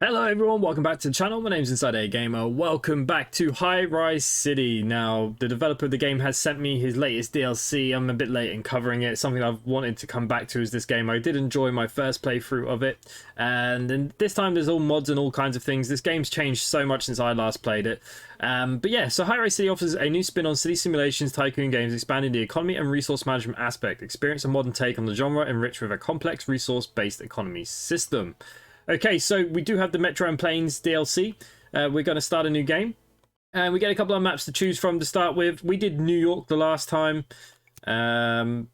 Hello everyone, welcome back to the channel. My name's InsideAgameR. Welcome back to Highrise City. Now, the developer of the game has sent me his latest DLC. I'm a bit late in covering it. Something I've wanted to come back to is this game. I did enjoy my first playthrough of it, and then this time there's all mods and all kinds of things. This game's changed so much since I last played it. But yeah, so Highrise City offers a new spin on City Simulations Tycoon games, expanding the economy and resource management aspect. Experience a modern take on the genre, enriched with a complex resource-based economy system. Okay, so we do have the Metro and Plains DLC. We're going to start a new game. And we get a couple of maps to choose from to start with. We did New York the last time. I'm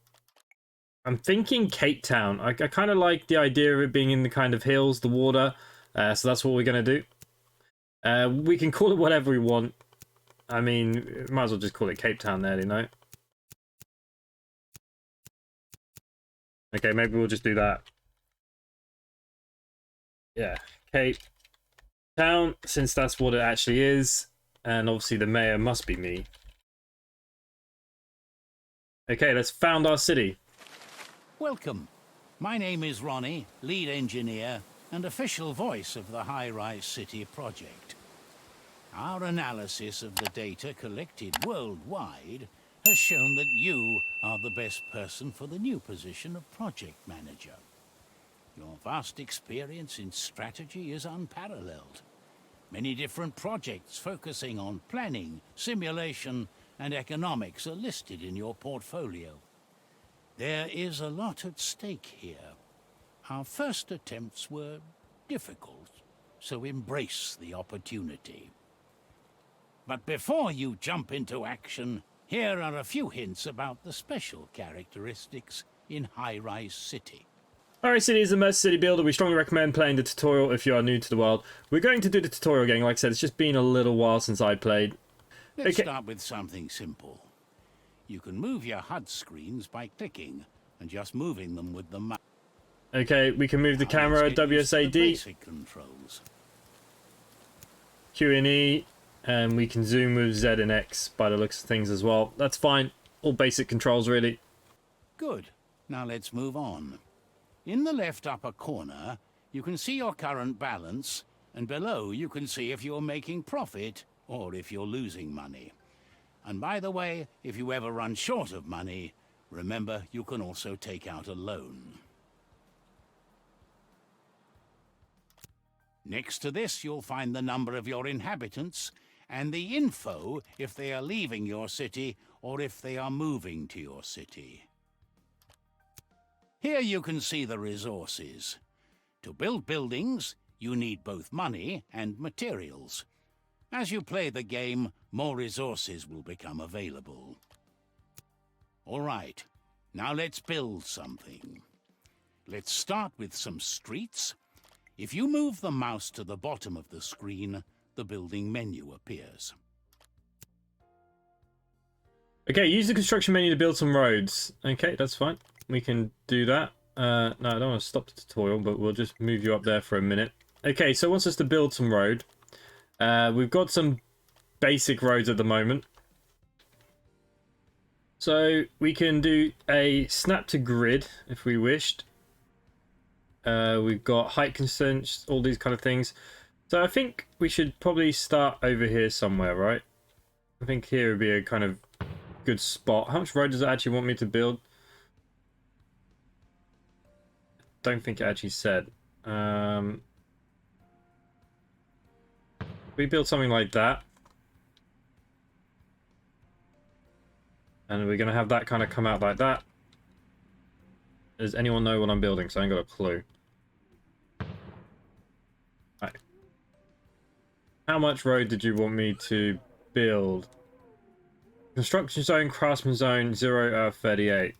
thinking Cape Town. I kind of like the idea of it being in the kind of hills, the water. So that's what we're going to do. We can call it whatever we want. I mean, might as well just call it Cape Town there, you know? Okay, maybe we'll just do that. Yeah, Cape Town, since that's what it actually is. And obviously the mayor must be me. Okay, let's found our city. Welcome. My name is Ronnie, lead engineer and official voice of the Highrise City project. Our analysis of the data collected worldwide has shown that you are the best person for the new position of project manager. Your vast experience in strategy is unparalleled. Many different projects focusing on planning, simulation, and economics are listed in your portfolio. There is a lot at stake here. Our first attempts were difficult, so embrace the opportunity. But before you jump into action, here are a few hints about the special characteristics in Highrise City. Highrise City is a immersive city builder. We strongly recommend playing the tutorial if you are new to the world. We're going to do the tutorial again. Like I said, it's just been a little while since I played. Let's start with something simple. You can move your HUD screens by clicking and just moving them with the mouse. Okay, we can move the camera, WSAD, basic controls. Q and E, and we can zoom with Z and X by the looks of things as well. That's fine. All basic controls, really. Good. Now let's move on. In the left upper corner, you can see your current balance, and below you can see if you're making profit or if you're losing money. And by the way, if you ever run short of money, remember you can also take out a loan. Next to this, you'll find the number of your inhabitants and the info if they are leaving your city or if they are moving to your city. Here you can see the resources. To build buildings, you need both money and materials. As you play the game, more resources will become available. All right, now let's build something. Let's start with some streets. If you move the mouse to the bottom of the screen, the building menu appears. Okay, use the construction menu to build some roads. Okay, that's fine. We can do that. No, I don't want to stop the tutorial, but we'll just move you up there for a minute. Okay, so it wants us to build some road. We've got some basic roads at the moment. So we can do a snap to grid if we wished. We've got height constraints, all these kind of things. So I think we should probably start over here somewhere, right? I think here would be a kind of good spot. How much road does it actually want me to build? Don't think it actually said. We build something like that, and we're gonna have that kind of come out like that. Does anyone know what I'm building? So I ain't got a clue. Right. How much road did you want me to build? Construction zone, craftsman zone, 0 out of 38.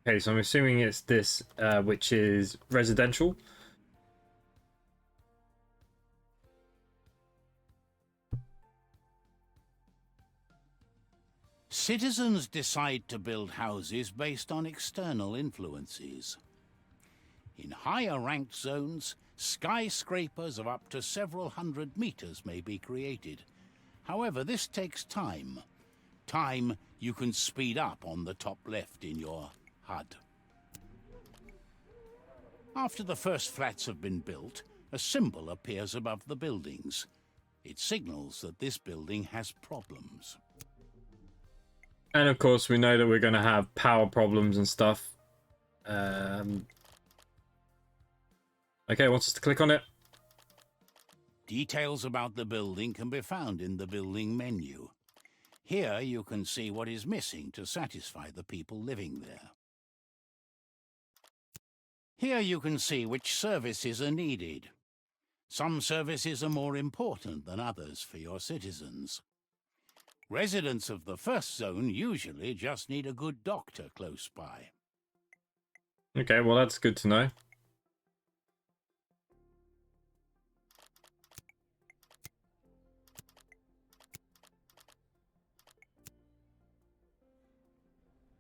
Okay, so I'm assuming it's this, which is residential. Citizens decide to build houses based on external influences. In higher ranked zones, skyscrapers of up to several hundred meters may be created. However, this takes time. Time you can speed up on the top left in your HUD. After the first flats have been built, a symbol appears above the buildings. It signals that this building has problems. And of course, we know that we're going to have power problems and stuff. Okay, wants us to click on it. Details about the building can be found in the building menu. Here you can see what is missing to satisfy the people living there. Here you can see which services are needed. Some services are more important than others for your citizens. Residents of the first zone usually just need a good doctor close by. Okay, well, that's good to know.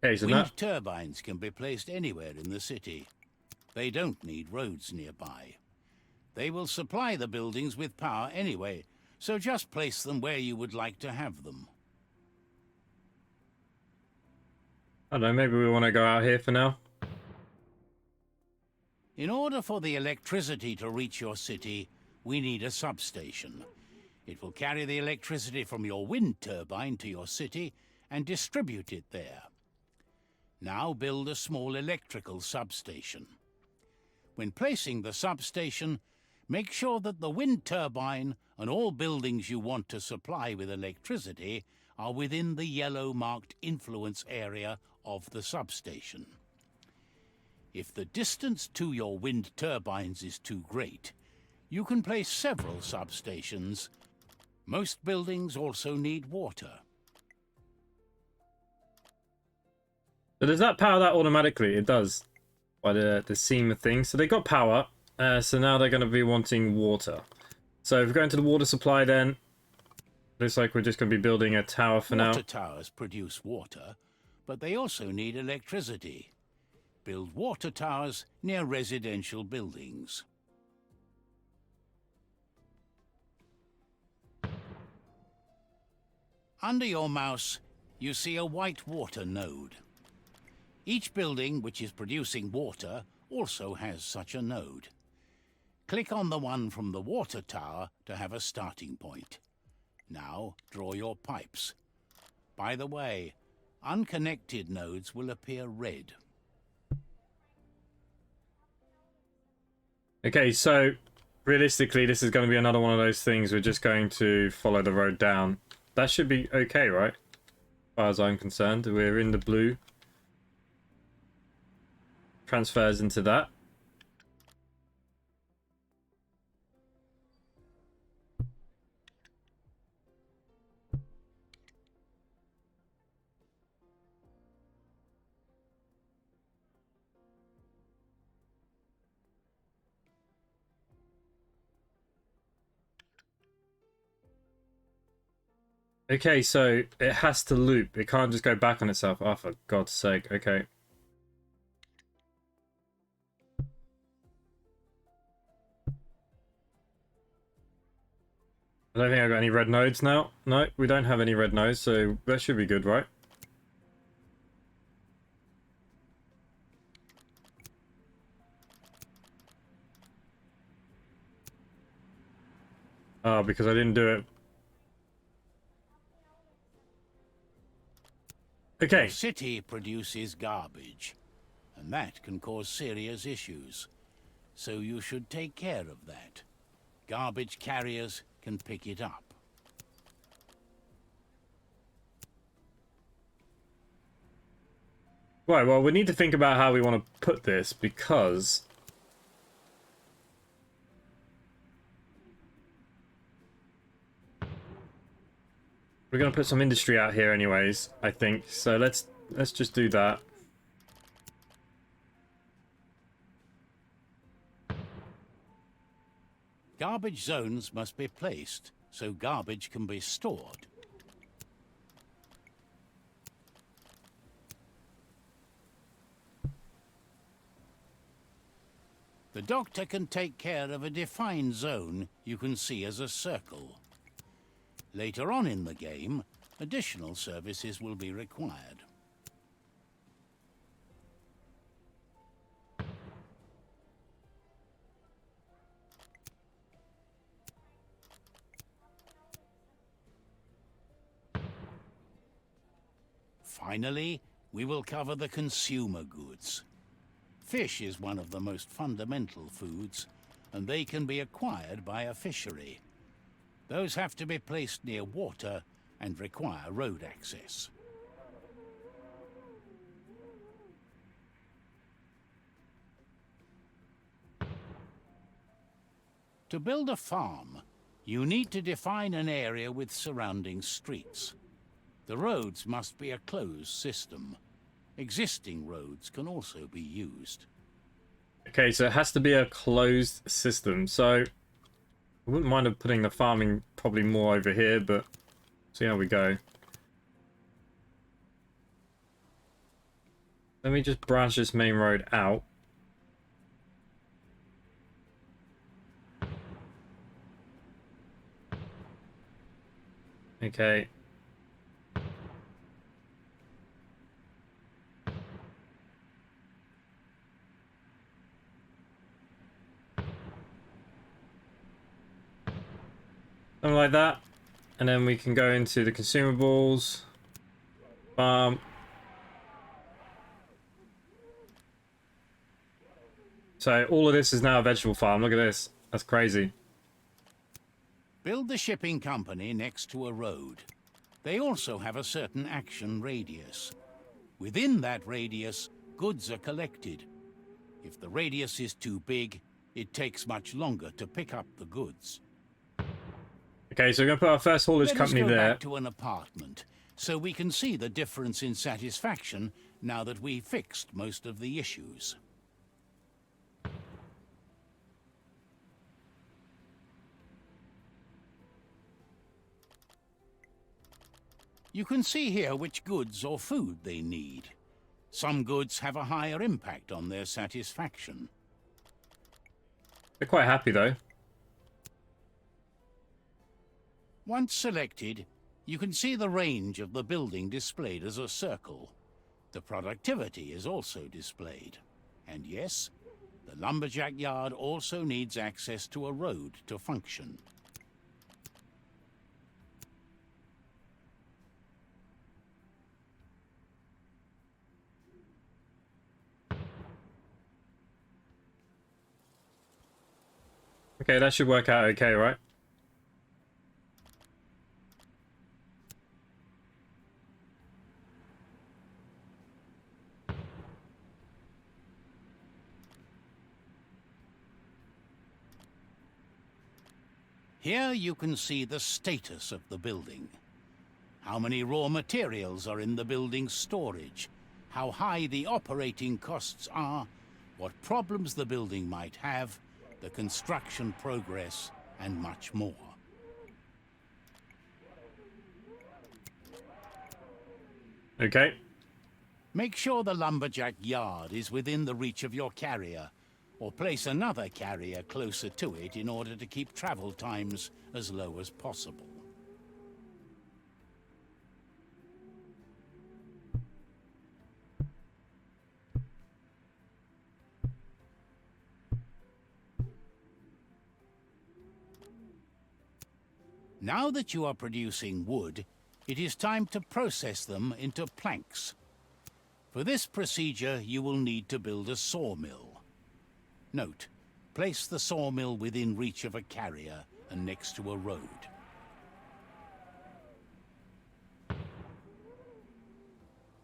Okay, so Wind turbines can be placed anywhere in the city. They don't need roads nearby. They will supply the buildings with power anyway, so just place them where you would like to have them. I don't know, maybe we want to go out here for now. In order for the electricity to reach your city, we need a substation. It will carry the electricity from your wind turbine to your city and distribute it there. Now build a small electrical substation. When placing the substation, make sure that the wind turbine and all buildings you want to supply with electricity are within the yellow marked influence area of the substation. If the distance to your wind turbines is too great, you can place several substations. Most buildings also need water. So does that power that automatically? It does. By the seam of things. So they got power. So now they're going to be wanting water. So if we go into the water supply then, looks like we're just going to be building a tower for now. Water towers produce water, but they also need electricity. Build water towers near residential buildings. Under your mouse, you see a white water node. Each building which is producing water also has such a node. Click on the one from the water tower to have a starting point. Now draw your pipes. By the way, unconnected nodes will appear red. Okay, so realistically, this is going to be another one of those things. We're just going to follow the road down. That should be okay, right? As far as I'm concerned, we're in the blue. Transfers into that. Okay, so it has to loop. It can't just go back on itself. Oh, for God's sake. Okay. I don't think I've got any red nodes now. No, we don't have any red nodes, so that should be good, right? Oh, because I didn't do it. Okay. Your city produces garbage, and that can cause serious issues. So you should take care of that. Garbage carriers can pick it up. Right, well, we need to think about how we want to put this, because we're going to put some industry out here anyways, I think. So let's just do that. Garbage zones must be placed so garbage can be stored. The doctor can take care of a defined zone you can see as a circle. Later on in the game, additional services will be required. Finally, we will cover the consumer goods. Fish is one of the most fundamental foods, and they can be acquired by a fishery. Those have to be placed near water and require road access. To build a farm, you need to define an area with surrounding streets. The roads must be a closed system. Existing roads can also be used. Okay, so it has to be a closed system. So I wouldn't mind putting the farming probably more over here, but see how we go. Let me just branch this main road out. Okay. Something like that. And then we can go into the consumables. Farm. So all of this is now a vegetable farm. Look at this. That's crazy. Build the shipping company next to a road. They also have a certain action radius. Within that radius, goods are collected. If the radius is too big, it takes much longer to pick up the goods. Okay, so we're going to put our first haulage company there. Let us go back to an apartment, so we can see the difference in satisfaction now that we've fixed most of the issues. You can see here which goods or food they need. Some goods have a higher impact on their satisfaction. They're quite happy though. Once selected, you can see the range of the building displayed as a circle. The productivity is also displayed. And yes, the lumberjack yard also needs access to a road to function. Okay, that should work out okay, right? Here you can see the status of the building. How many raw materials are in the building's storage, how high the operating costs are, what problems the building might have, the construction progress, and much more. Okay. Make sure the lumberjack yard is within the reach of your carrier, or place another carrier closer to it in order to keep travel times as low as possible. Now that you are producing wood, it is time to process them into planks. For this procedure, you will need to build a sawmill. Note, place the sawmill within reach of a carrier and next to a road.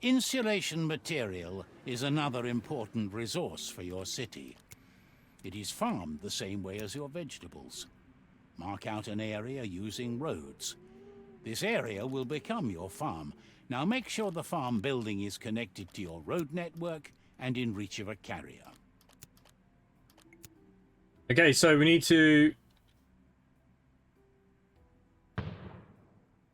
Insulation material is another important resource for your city. It is farmed the same way as your vegetables. Mark out an area using roads. This area will become your farm. Now make sure the farm building is connected to your road network and in reach of a carrier. Okay, so we need to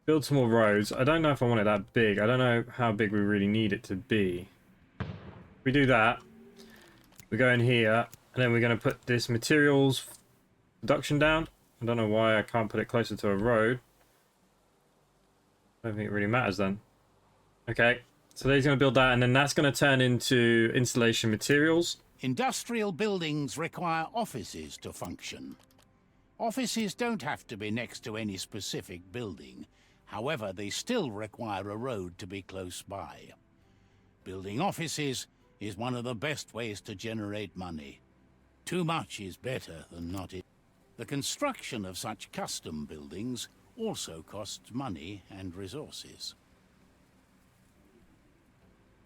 build some more roads. I don't know if I want it that big. I don't know how big we really need it to be. If we do that, we go in here, and then we're going to put this materials production down. I don't know why I can't put it closer to a road. I don't think it really matters then. Okay, so he's going to build that, and then that's going to turn into installation materials. Industrial buildings require offices to function. Offices don't have to be next to any specific building. However, they still require a road to be close by. Building offices is one of the best ways to generate money. Too much is better than not enough. The construction of such custom buildings also costs money and resources.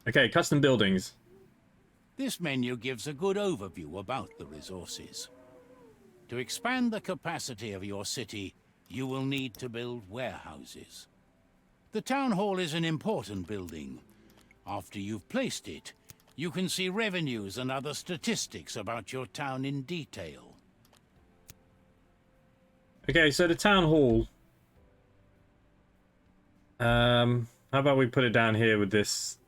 Okay, custom buildings. This menu gives a good overview about the resources. To expand the capacity of your city, you will need to build warehouses. The town hall is an important building. After you've placed it, you can see revenues and other statistics about your town in detail. Okay, so the town hall. How about we put it down here with this?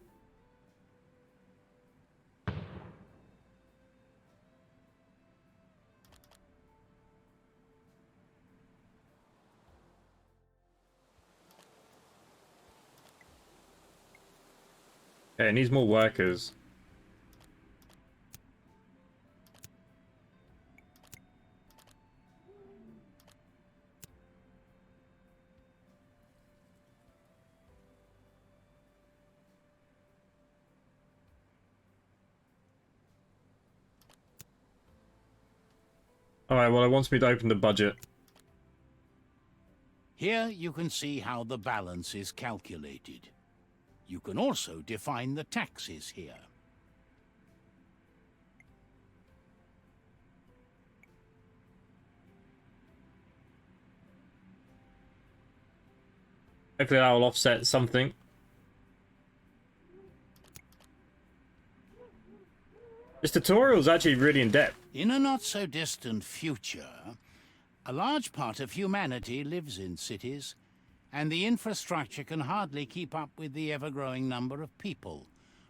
Okay, it needs more workers. Alright, well, it wants me to open the budget. Here you can see how the balance is calculated. You can also define the taxes here. Hopefully that will offset something. This tutorial is actually really in-depth. In a not-so-distant future, a large part of humanity lives in cities, and the infrastructure can hardly keep up with the ever-growing number of people.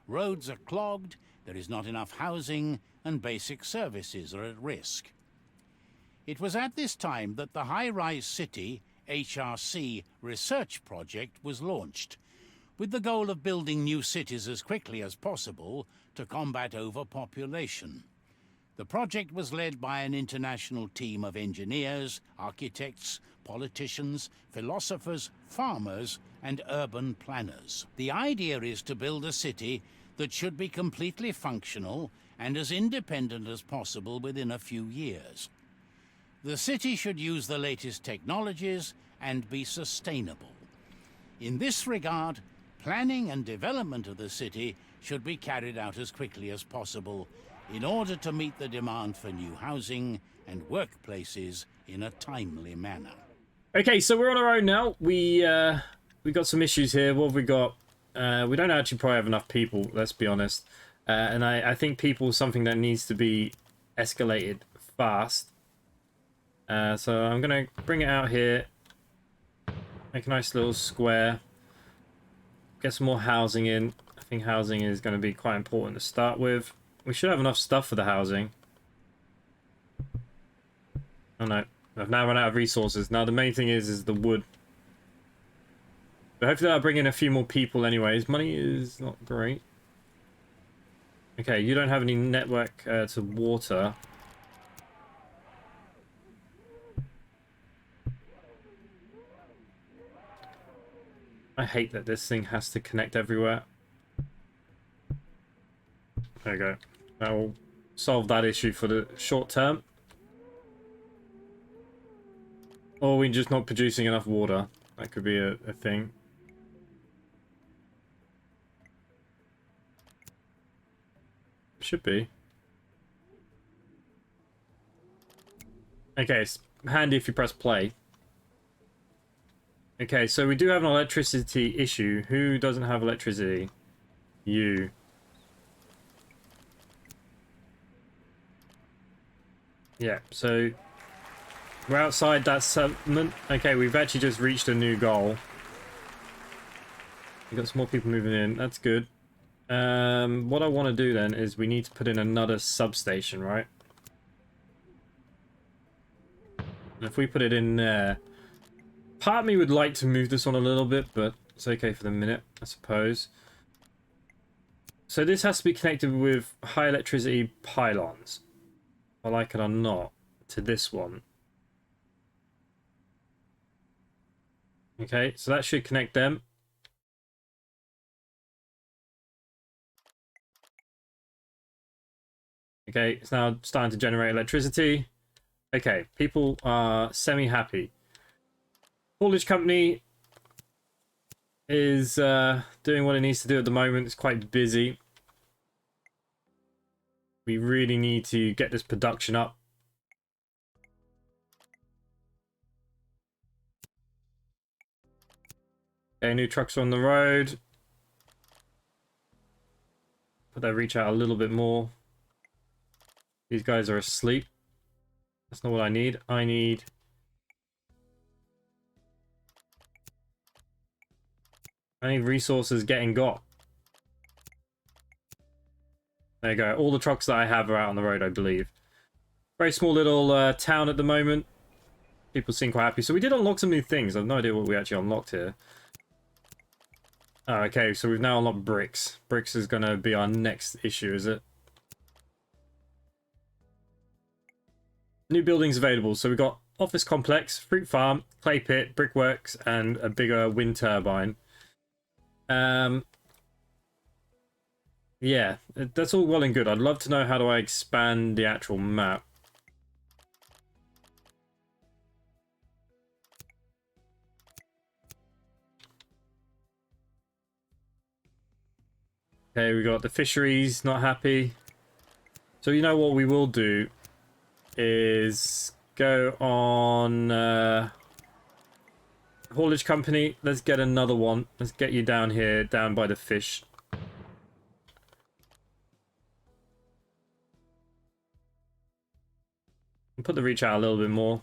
Roads are clogged, there is not enough housing, and basic services are at risk. It was at this time that the Highrise City HRC research project was launched, with the goal of building new cities as quickly as possible to combat overpopulation. The project was led by an international team of engineers, architects, politicians, philosophers, farmers, and urban planners. The idea is to build a city that should be completely functional and as independent as possible within a few years. The city should use the latest technologies and be sustainable. In this regard, planning and development of the city should be carried out as quickly as possible in order to meet the demand for new housing and workplaces in a timely manner. Okay, so we're on our own now. We got some issues here. What have we got? We don't actually probably have enough people, let's be honest. And I think people is something that needs to be escalated fast. So I'm going to bring it out here. Make a nice little square. Get some more housing in. I think housing is going to be quite important to start with. We should have enough stuff for the housing. Oh no, I've now run out of resources. Now the main thing is the wood. But hopefully I'll bring in a few more people anyways. Money is not great. Okay, you don't have any network to water. I hate that this thing has to connect everywhere. There we go. That will solve that issue for the short term. Or we're just not producing enough water. That could be a thing. Should be. Okay, it's handy if you press play. Okay, so we do have an electricity issue. Who doesn't have electricity? You. Yeah, so we're outside that settlement. Okay, we've actually just reached a new goal. We've got some more people moving in. That's good. What I want to do then is we need to put in another substation, right? And if we put it in there... Part of me would like to move this on a little bit, but it's okay for the minute, I suppose. So this has to be connected with high electricity pylons, I like it or not, to this one. Okay, so that should connect them. Okay, it's now starting to generate electricity. Okay, people are semi-happy. Haulage company is doing what it needs to do at the moment. It's quite busy. We really need to get this production up. Okay, new trucks are on the road. Put their reach out a little bit more. These guys are asleep. That's not what I need. I need resources getting got. There you go. All the trucks that I have are out on the road, I believe. Very small little town at the moment. People seem quite happy. So we did unlock some new things. I have no idea what we actually unlocked here. Oh, okay, so we've now unlocked bricks. Bricks is going to be our next issue, is it? New buildings available. So we've got office complex, fruit farm, clay pit, brickworks, and a bigger wind turbine. Yeah, that's all well and good. I'd love to know how do I expand the actual map. Okay, we got the fisheries, not happy. So you know what we will do is go on haulage company. Let's get another one. Let's get you down here, down by the fish. And put the reach out a little bit more.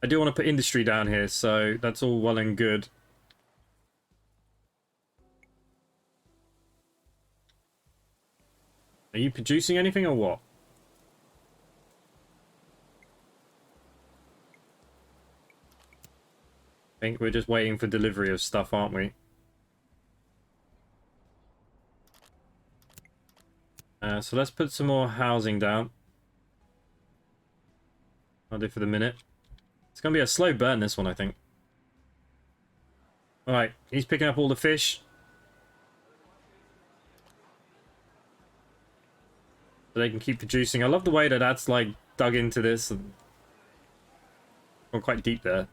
I do want to put industry down here, so that's all well and good. Are you producing anything or what? I think we're just waiting for delivery of stuff, aren't we? So let's put some more housing down. I'll do for the minute. It's going to be a slow burn, this one, I think. Alright, he's picking up all the fish. So they can keep producing. I love the way that that's, like, dug into this. And gone quite deep there.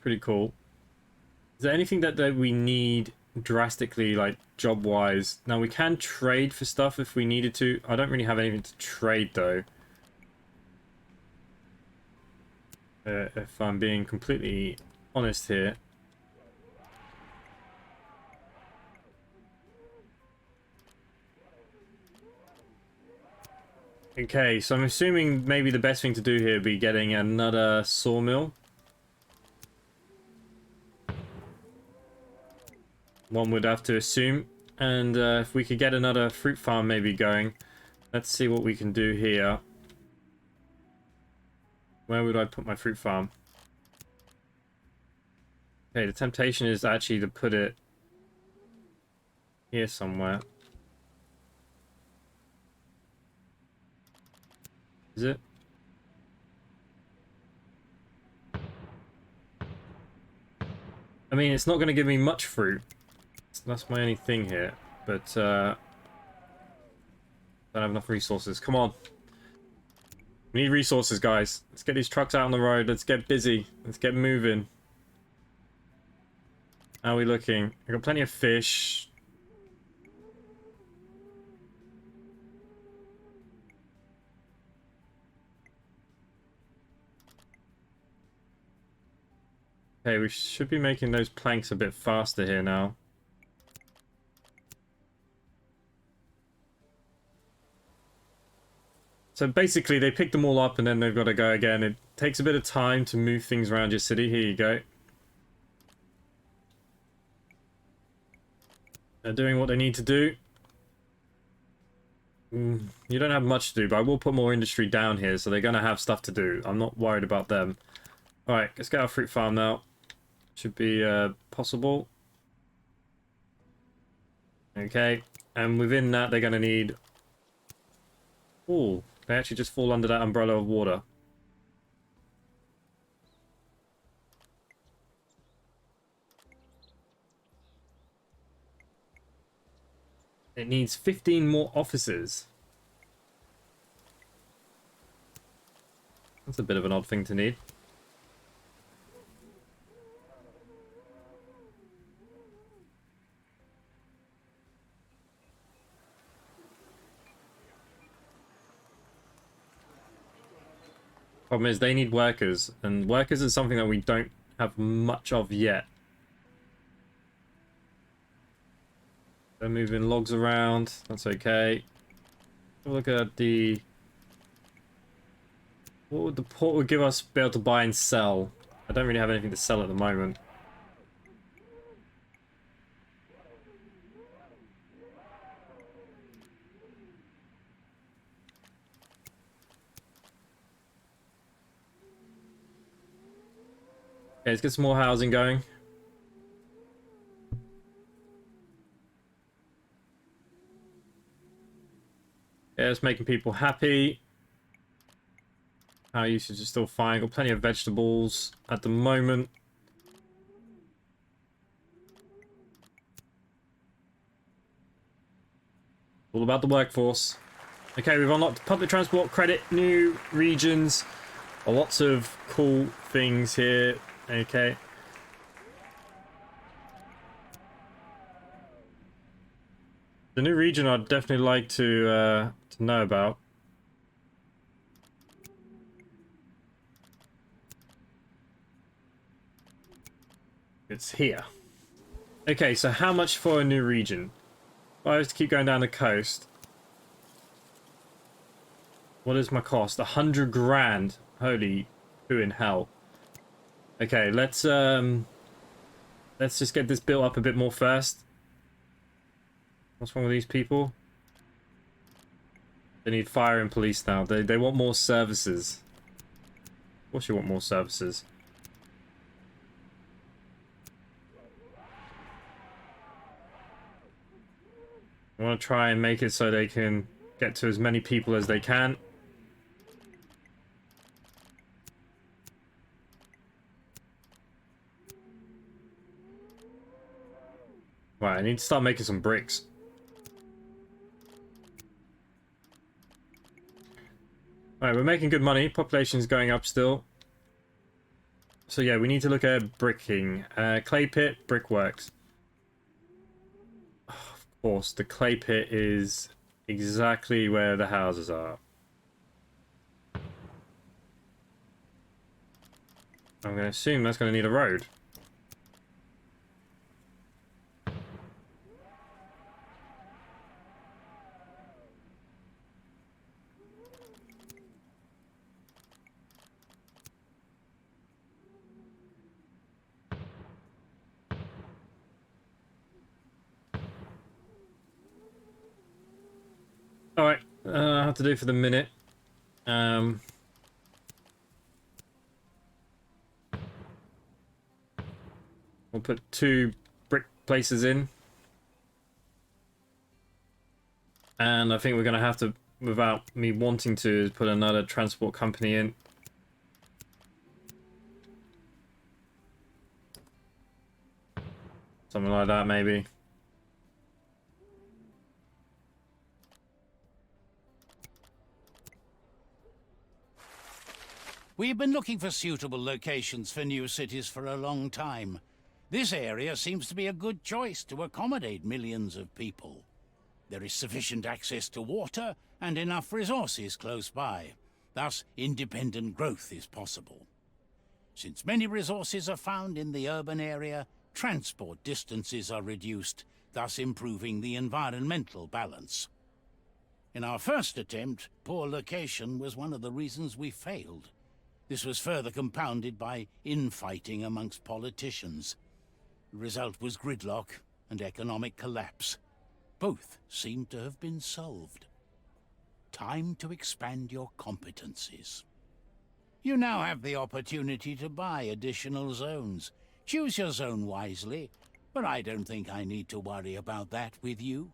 Pretty cool. Is there anything that we need drastically, like, job-wise? Now, we can trade for stuff if we needed to. I don't really have anything to trade, though. If I'm being completely honest here. Okay, so I'm assuming maybe the best thing to do here would be getting another sawmill. One would have to assume. And if we could get another fruit farm maybe going. Let's see what we can do here. Where would I put my fruit farm? Okay, the temptation is actually to put it here somewhere. Is it? I mean, it's not going to give me much fruit. That's my only thing here. But, don't have enough resources. Come on. We need resources, guys. Let's get these trucks out on the road. Let's get busy. Let's get moving. How are we looking? We've got plenty of fish. Okay, we should be making those planks a bit faster here now. So basically, they pick them all up and then they've got to go again. It takes a bit of time to move things around your city. Here you go. They're doing what they need to do. You don't have much to do, but I will put more industry down here, so they're going to have stuff to do. I'm not worried about them. Alright, let's get our fruit farm now. Should be possible. Okay, and within that, they're going to need... Ooh, they actually just fall under that umbrella of water. It needs 15 more officers. That's a bit of an odd thing to need. Problem is they need workers, and workers is something that we don't have much of yet. They're moving logs around, that's okay. Look at the... What would the port would give us be able to buy and sell? I don't really have anything to sell at the moment. Okay, let's get some more housing going. Yeah, it's making people happy. Power usage is still fine. Got plenty of vegetables at the moment. All about the workforce. Okay, we've unlocked public transport credit, new regions. Lots of cool things here. Okay. The new region I'd definitely like to know about. It's here. Okay, so how much for a new region? Well, I have to keep going down the coast. What is my cost? 100 grand. Holy who in hell. Okay, let's just get this built up a bit more first. What's wrong with these people? They need fire and police now. They want more services. Of course you want more services. I want to try and make it so they can get to as many people as they can. Right, I need to start making some bricks. Alright, we're making good money. Population's going up still. So yeah, we need to look at bricking. Clay pit, brickworks. Of course, the clay pit is exactly where the houses are. I'm going to assume that's going to need a road. Alright, I have to do for the minute. We'll put 2 brick places in. And I think we're going to have to, without me wanting to, put another transport company in. Something like that, maybe. We've been looking for suitable locations for new cities for a long time. This area seems to be a good choice to accommodate millions of people. There is sufficient access to water and enough resources close by. Thus, independent growth is possible. Since many resources are found in the urban area, transport distances are reduced, thus improving the environmental balance. In our first attempt, poor location was one of the reasons we failed. This was further compounded by infighting amongst politicians. The result was gridlock and economic collapse. Both seem to have been solved. Time to expand your competencies. You now have the opportunity to buy additional zones. Choose your zone wisely, but I don't think I need to worry about that with you.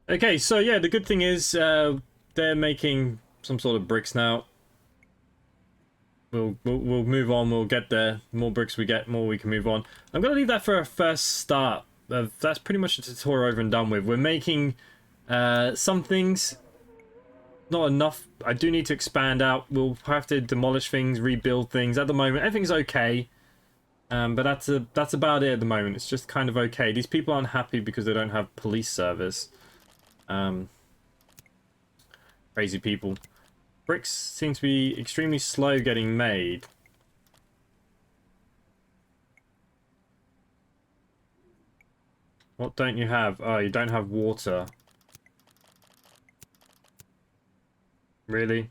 Okay, so yeah, the good thing is they're making some sort of bricks now. We'll move on. We'll get there. The more bricks we get, more we can move on. I'm gonna leave that for a first start that's pretty much the tutorial over and done with. We're making some things, not enough. I do need to expand out. We'll have to demolish things, rebuild things. At the moment, everything's okay. But that's about it at the moment. It's just kind of okay. These people aren't happy because they don't have police service. Crazy people. Bricks seem to be extremely slow getting made. What don't you have? Oh, you don't have water. Really?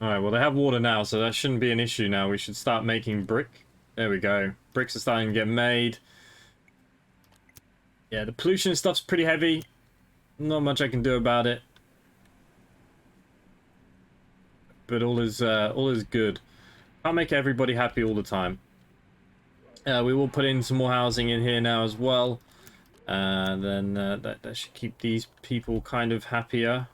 Alright, well they have water now, so that shouldn't be an issue now. We should start making brick. There we go. Bricks are starting to get made. Yeah, the pollution stuff's pretty heavy. Not much I can do about it. But all is good. Can't make everybody happy all the time. We will put in some more housing in here now as well. Then that should keep these people kind of happier.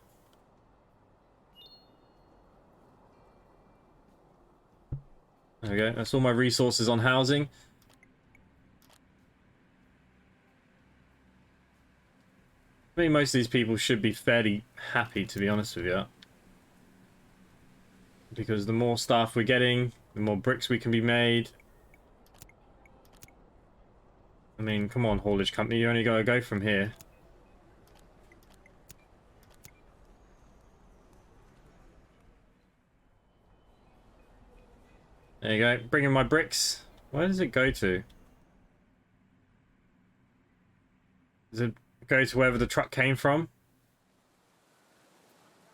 There we go. That's all my resources on housing. I mean, most of these people should be fairly happy, to be honest with you. Because the more stuff we're getting, the more bricks we can be made. I mean, come on, haulage company, you only gotta go from here. There you go, bring in my bricks. Where does it go to? Does it go to wherever the truck came from?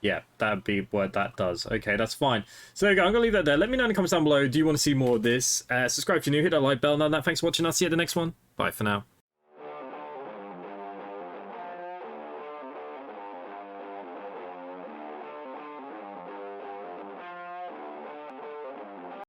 Yeah, that'd be what that does. Okay, that's fine. So there you go, I'm gonna leave that there. Let me know in the comments down below, do you want to see more of this? Subscribe if you're new, hit that like bell. Now that, thanks for watching, I'll see you at the next one. Bye for now.